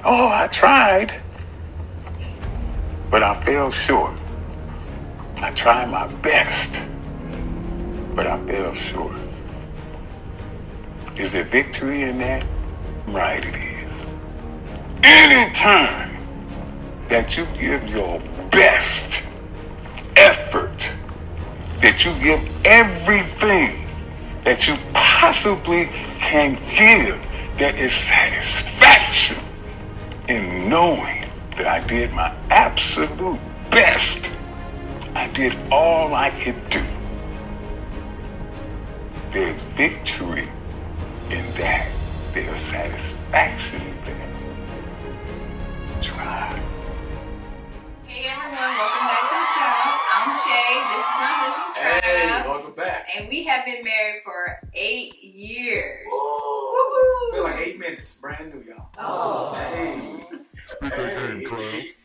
Oh, I tried, but I fell short. I tried my best, but I fell short. Is there victory in that? Right, it is. Anytime that you give your best effort, that you give everything that you possibly can give, there is satisfaction in knowing that I did my absolute best. I did all I could do. There's victory in that. There's satisfaction in that. Try. Hey everyone, welcome back to the channel. I'm Shay. This is my husband Trav. Hey, welcome back. And we have been married for 8 years. Woo! Feel like 8 minutes. Brand new, y'all. Oh. Hey.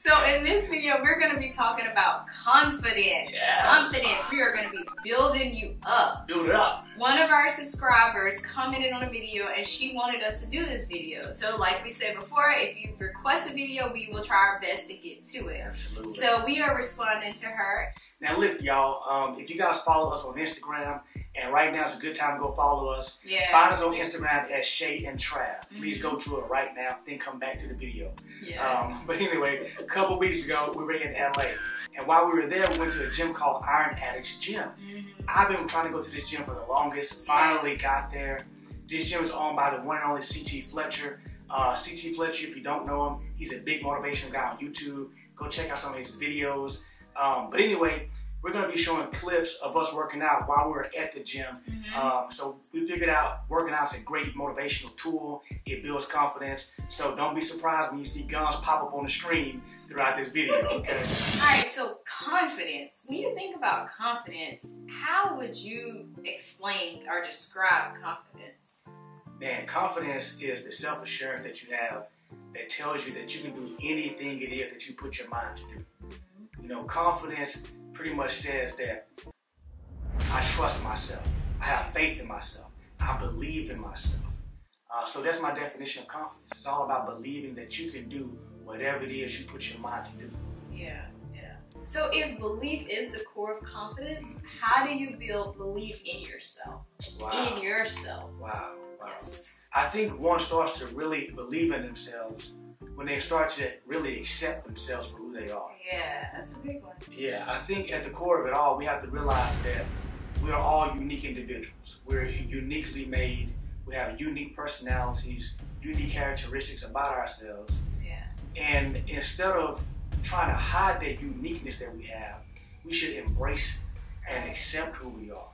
So in this video, we're going to be talking about confidence. Yeah. Confidence. We are going to be building you up. Build it up. One of our subscribers commented on a video and she wanted us to do this video. So like we said before, if you request a video, we will try our best to get to it. Absolutely. So we are responding to her. Now look, y'all, if you guys follow us on Instagram, and right now is a good time to go follow us. Yeah. Find us on Instagram at Shay and Trav. Please go to it right now, then come back to the video. Yeah. But anyway, a couple weeks ago, we were in LA. And while we were there, we went to a gym called Iron Addicts Gym. I've been trying to go to this gym for the longest. Finally got there. This gym is owned by the one and only CT Fletcher. CT Fletcher, if you don't know him, he's a big motivational guy on YouTube. Go check out some of his videos. But anyway, we're going to be showing clips of us working out while we're at the gym. So we figured out working out is a great motivational tool. It builds confidence. So don't be surprised when you see guns pop up on the screen throughout this video, okay? Alright, so confidence. When you think about confidence, how would you explain or describe confidence? Man, confidence is the self-assurance that you have that tells you that you can do anything it is that you put your mind to do. You know, confidence pretty much says that I trust myself. I have faith in myself. I believe in myself. So that's my definition of confidence. It's all about believing that you can do whatever it is you put your mind to do. Yeah. So if belief is the core of confidence, how do you build belief in yourself? Wow. In yourself. Wow. Yes. I think one starts to really believe in themselves when they start to really accept themselves for who they are. Yeah, that's a big one. Yeah, I think at the core of it all, we have to realize that we are all unique individuals. We're uniquely made. We have unique personalities, unique characteristics about ourselves. Yeah. And instead of trying to hide that uniqueness that we have, we should embrace and accept who we are.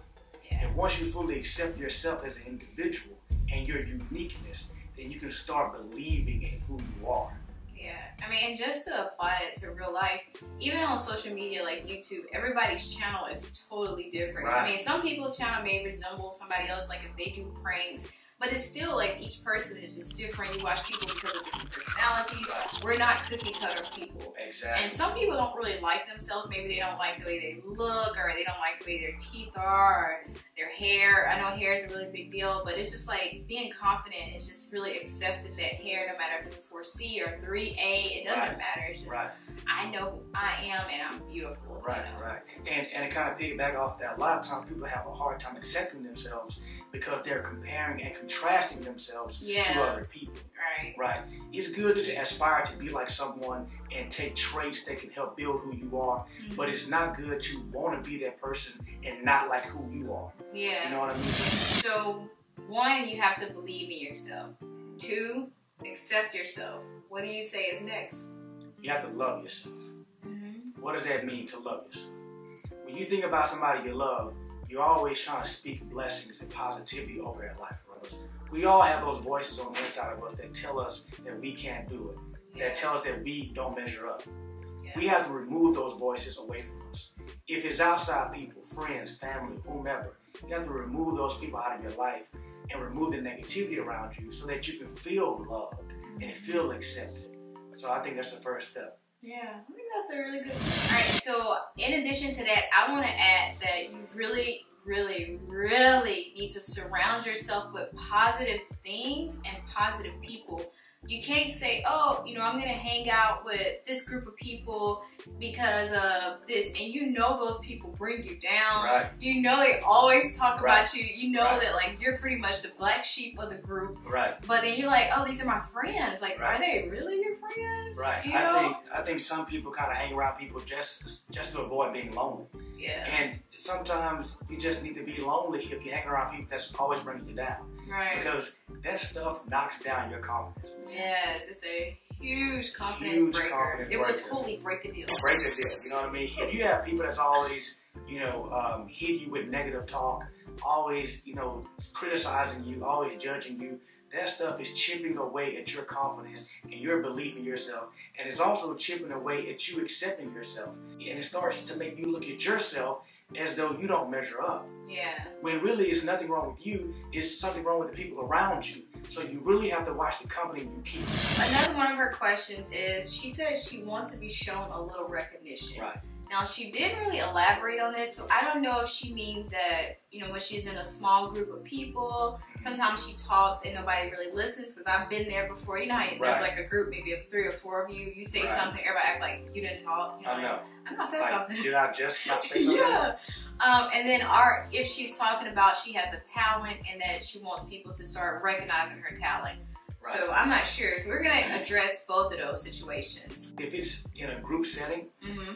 Yeah. And once you fully accept yourself as an individual and your uniqueness, then you can start believing in who you are. Yeah, I mean, and just to apply it to real life, even on social media like YouTube, everybody's channel is totally different. Right. I mean, some people's channel may resemble somebody else, like if they do pranks, but it's still like each person is just different. You watch people because of different personalities. We're not cookie cutter people. Exactly. And some people don't really like themselves. Maybe they don't like the way they look, or they don't like the way their teeth are, or their hair. I know hair is a really big deal, but it's just like being confident is just really accepting that hair, no matter if it's 4C or 3A, it doesn't matter. It's just, I know who I am and I'm beautiful. Right, you know? right. And to kind of piggyback off that, a lot of times people have a hard time accepting themselves because they're comparing and contrasting themselves to other people. Right. Right. It's good to aspire to be like someone and take traits that can help build who you are, but it's not good to want to be that person and not like who you are. Yeah. You know what I mean? So, 1, you have to believe in yourself. 2, accept yourself. What do you say is next? You have to love yourself. What does that mean, to love yourself? When you think about somebody you love, you're always trying to speak blessings and positivity over their life, brothers. We all have those voices on the inside of us that tell us that we can't do it, that tell us that we don't measure up. We have to remove those voices away from us. If it's outside people, friends, family, whomever, you have to remove those people out of your life and remove the negativity around you so that you can feel loved and feel accepted. So I think that's the first step. Yeah, I think that's a really good one. Alright, so in addition to that, I want to add that you really need to surround yourself with positive things and positive people you can't say, oh, you know, I'm gonna hang out with this group of people because of this, and you know those people bring you down. Right. You know they always talk Right. about you. You know Right. that like you're pretty much the black sheep of the group. Right. But then you're like, oh, these are my friends. Like, Right. are they really your friends? Right. You know? I think some people kind of hang around people just to avoid being lonely. Yeah. And sometimes you just need to be lonely if you hang around people that's always bringing you down. Right. Because that stuff knocks down your confidence. Yes, it's a huge confidence Huge breaker. confidence It would breaker. totally break a deal. Break the deal, you know what I mean? If you have people that's always, hit you with negative talk, always, criticizing you, always judging you, that stuff is chipping away at your confidence and your belief in yourself. And it's also chipping away at you accepting yourself. And it starts to make you look at yourself as though you don't measure up. Yeah. When really it's nothing wrong with you, it's something wrong with the people around you. So you really have to watch the company you keep. Another one of her questions is, she says she wants to be shown a little recognition. Right. Now, she didn't really elaborate on this, so I don't know if she means that, when she's in a small group of people, sometimes she talks and nobody really listens, because I've been there before. You know how there's like a group, maybe of 3 or 4 of you, you say something, everybody act like you didn't talk. I know. I'm not saying Like, something. did I just not say something? Yeah. And then if she's talking about she has a talent and that she wants people to start recognizing her talent. Right. So I'm not sure. So we're going to address both of those situations. If it's in a group setting,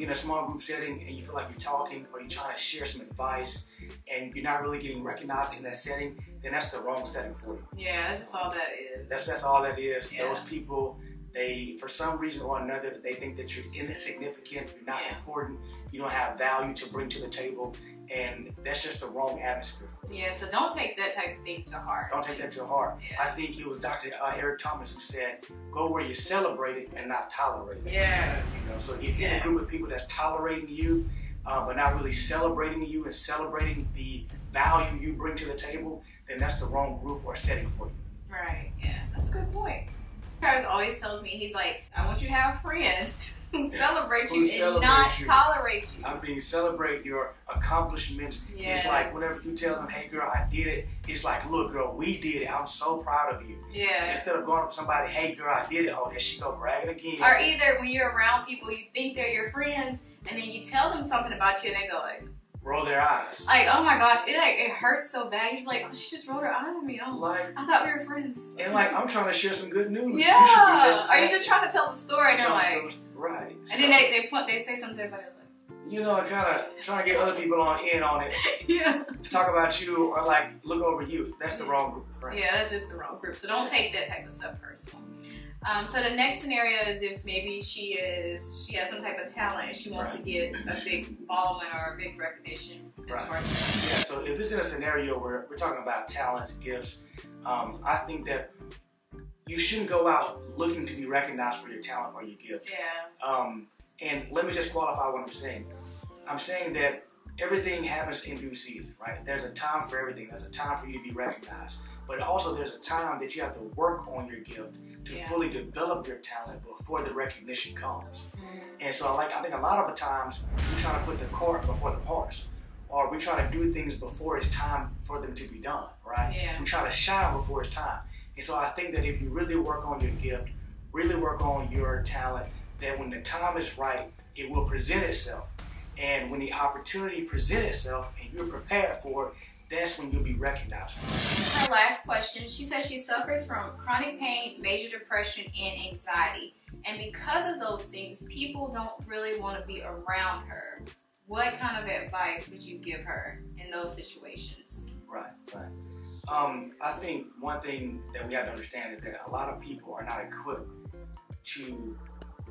in a small group setting, and you feel like you're talking or you're trying to share some advice and you're not really getting recognized in that setting, then that's the wrong setting for you. Yeah, that's just all that is. That's all that is. Yeah. Those people, they, for some reason or another, they think that you're insignificant, you're not important, you don't have value to bring to the table, and that's just the wrong atmosphere. Yeah, so don't take that type of thing to heart. Don't take that to heart. Yeah. I think it was Dr. Eric Thomas who said, go where you're celebrated and not tolerated. Yeah. So if you're in a group of people that's tolerating you, but not really celebrating you and celebrating the value you bring to the table, then that's the wrong group or setting for you. Right, yeah, that's a good point. Travis always tells me, he's like, I want you to have friends who celebrate you and not tolerate you. I mean, celebrate your accomplishments. Yes. It's like whenever you tell them, hey girl, I did it, it's like, look girl, we did it. I'm so proud of you. Yeah. Instead of going up to somebody, hey girl, I did it. Oh, there she go bragging again. Or either when you're around people, you think they're your friends, and then you tell them something about you, and they go roll their eyes. like, oh my gosh, it hurts so bad. You're just like, oh, she just rolled her eyes at me. Oh, like, I thought we were friends. And like, I'm trying to share some good news. Yeah. You should be just Are you just trying to tell the story? And they're like, right. And then they say something to everybody else. Kind of trying to get other people in on it. Yeah. To talk about you or like look over you. That's the wrong group of friends. Yeah, that's just the wrong group. So don't take that type of stuff personal. So the next scenario is if maybe she has some type of talent and she wants to get a big following or a big recognition. As far as yeah. So if it's in a scenario where we're talking about talents, gifts, I think that you shouldn't go out looking to be recognized for your talent or your gift. Yeah. And let me just qualify what I'm saying. I'm saying that everything happens in due season, right? There's a time for everything. There's a time for you to be recognized. But also there's a time that you have to work on your gift to fully develop your talent before the recognition comes. And so I think a lot of the times we try to put the cart before the horse. Or we try to do things before it's time for them to be done, right? Yeah. We try to shine before it's time. And so I think that if you really work on your gift, really work on your talent, that when the time is right, it will present itself. And when the opportunity presents itself and you're prepared for it, that's when you'll be recognized for it. Her last question, she says she suffers from chronic pain, major depression, and anxiety. And because of those things, people don't really want to be around her. What kind of advice would you give her in those situations? Right. I think one thing that we have to understand is that a lot of people are not equipped to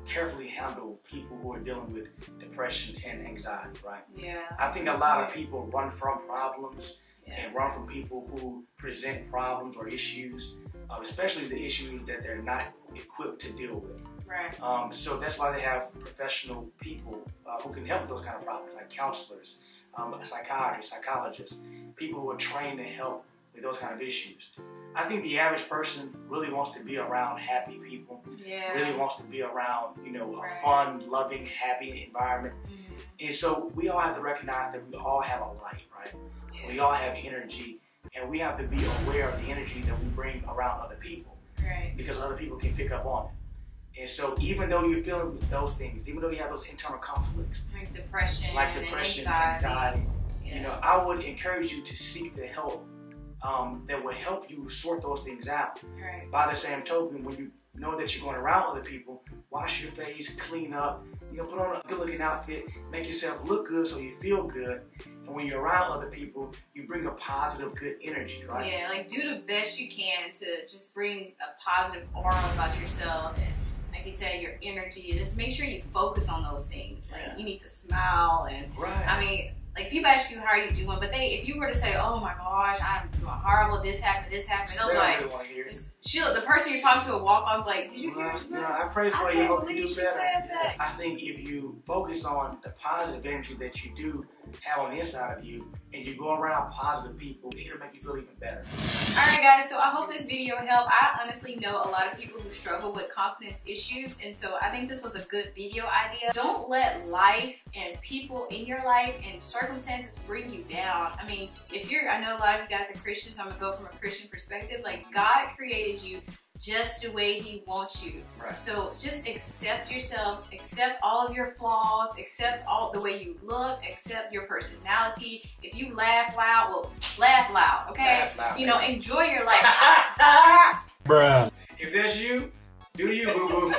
carefully handle people who are dealing with depression and anxiety, right? Yeah. I think a lot of people run from problems and run from people who present problems or issues, especially the issues that they're not equipped to deal with. Right. So that's why they have professional people who can help with those kind of problems, like counselors, psychiatrists, psychologists, people who are trained to help with those kind of issues. I think the average person really wants to be around happy people, really wants to be around, a fun, loving, happy environment. And so we all have to recognize that we all have a light, right? We all have energy, and we have to be aware of the energy that we bring around other people. Right. Because other people can pick up on it. And so even though you're feeling those things, even though you have those internal conflicts, like depression, anxiety, yeah. you know, I would encourage you to seek the help that will help you sort those things out. Right. By the same token, when you know that you're going around other people, wash your face, clean up, you know, put on a good-looking outfit, make yourself look good so you feel good. And when you're around other people, you bring a positive, good energy, right? Yeah, like do the best you can to just bring a positive aura about yourself. And like you said, your energy. Just make sure you focus on those things. Like you need to smile and I mean, like people ask you how are you doing, but if you were to say, "Oh my gosh, I'm doing horrible. This happened. They'll like, the person you're talking to will walk on like, "Did you hear?" You know, I pray for you. I hope you do better. Said that. I think if you focus on the positive energy that you do have on the inside of you, and you go around positive people, it'll make you feel even better. Alright guys, so I hope this video helped. I honestly know a lot of people who struggle with confidence issues, and so I think this was a good video idea. Don't let life and people in your life and circumstances bring you down. I mean, I know a lot of you guys are Christians, so I'm gonna go from a Christian perspective. Like, God created you just the way He wants you. Right. So just accept yourself, accept all of your flaws, accept all the way you look, accept your personality. If you laugh loud, well, laugh loud, okay? Laugh loud, you know, enjoy your life. Bruh. If that's you, do you, boo-boo.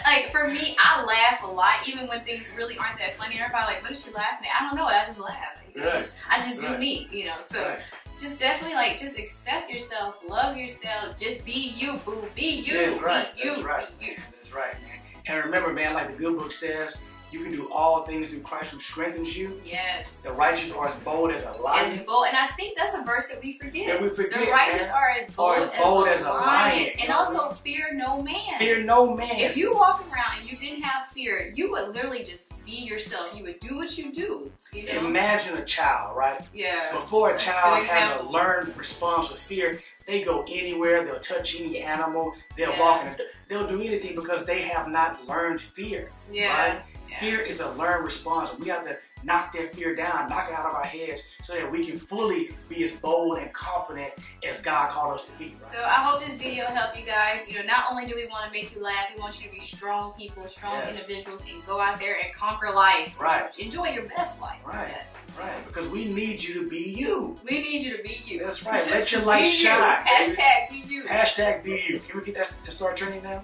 Like, for me, I laugh a lot, even when things really aren't that funny. Everybody like, what is she laughing at? I don't know, I just laugh. Like, I just do me, you know, so. Just definitely just accept yourself, love yourself, just be you, boo, be you, That's right. be you, That's right. be you. That's right, man. And remember, man, like the good book says, you can do all things through Christ who strengthens you. Yes. The righteous are as bold as a lion. As bold, and I think that's a verse that we forget. That we forget, the righteous are as bold as a lion. And also fear no man. Fear no man. If you walk around and you didn't have fear, you would literally just be yourself. You would do what you do. You know? Imagine a child, right? Yeah. Before a child has a learned response with fear, they go anywhere, they'll touch any animal, they'll walk in they'll do anything because they have not learned fear. Yeah. Right? Yeah. Fear is a learned response. We have to knock that fear down, knock it out of our heads so that we can fully be as bold and confident as God called us to be. Right? So I hope this video helped you guys. You know, not only do we want to make you laugh, we want you to be strong people, strong individuals, and go out there and conquer life. Right. Enjoy your best life. Right. Right. Because we need you to be you. We need you to be you. That's right. Let your light shine. Hashtag be you. Hashtag be you. Can we get that to start trending now?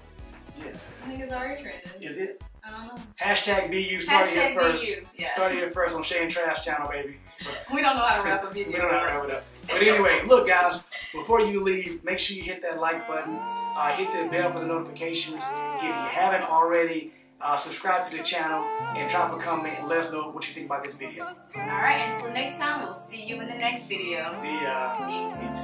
Yeah. I think it's already trending. Is it? I don't know. Hashtag be you. Started here first. Be you. Yeah. Started here first on Shay and Trav's channel, baby. We don't know how to wrap a video. We don't know how to wrap it up. But anyway, look, guys. Before you leave, make sure you hit that like button. Hit the bell for the notifications. If you haven't already, subscribe to the channel and drop a comment and let us know what you think about this video. Alright, until next time, we'll see you in the next video. See ya. Peace.